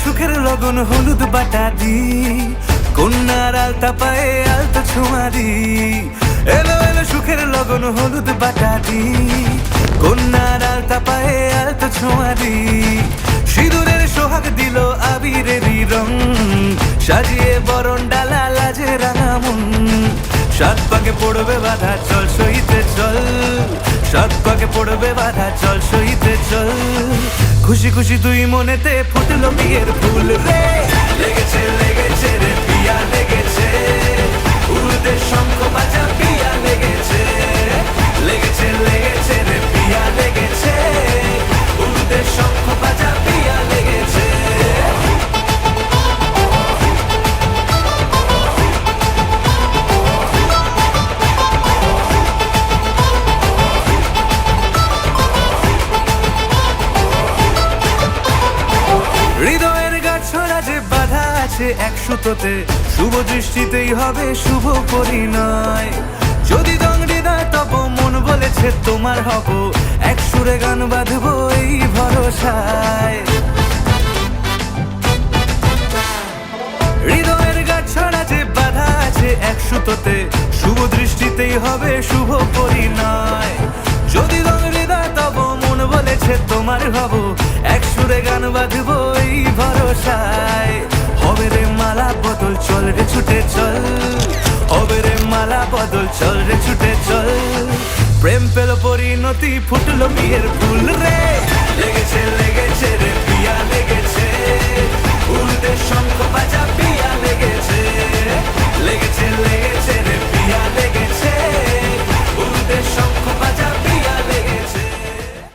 সুখের লগন হলুদ বাটা দি, কন্যার আলতা পায়ে আলতো ছোঁয়া দি। এলো এলো সুখের লগন হলুদ বাটা দি, কন্যার আলতা পায়ে আলতো ছোঁয়া দি। সিঁদুরের সোহাগ দিল আবিরেরই রং, সাজিয়ে বরণ ডালা লাজে রাঙা মন। সাত পাকে পড়বে বাধা চল সইতে চল, সাত পাকে পড়বে বাধা চল সইতে চল। খুশি খুশি দুই মনেতে ফুটলো বিয়ের ফুল রে, লেগেছে লেগেছে রে পিয়া লেগেছে, উড়তে শঙ্খ বাজা পিয়া লেগেছে। লেগেছে লেগেছে রে পিয়া লেগেছে, উড়তে শঙ্খ বাজা পিয়া লেগেছে। হৃদয়ের গাছড়া যে বাধা আছে এক সুতোতে, শুভ দৃষ্টিতেই হবে শুভ পরিণয়। যদি দং হৃদয় তব মন বলেছে তোমার হব, এক সুরে গান বাঁধবো এই ভরসায়। হৃদয়ের গাছড়া যে বাধা আছে এক সুতোতে, শুভ দৃষ্টিতেই হবে শুভ পরিণয়। যদি দং হৃদয় তব মন বলেছে তোমার হব, এক সুরে গান বাঁধবো এই ভরসায়। হবে রে মালা বদল চল রে ছুটে চল, হবে রে মালা বদল চল রে ছুটে চল। প্রেম পেল পরিণতি ফুটলো বিয়ের ফুল রে, লেগেছে লেগেছে রে।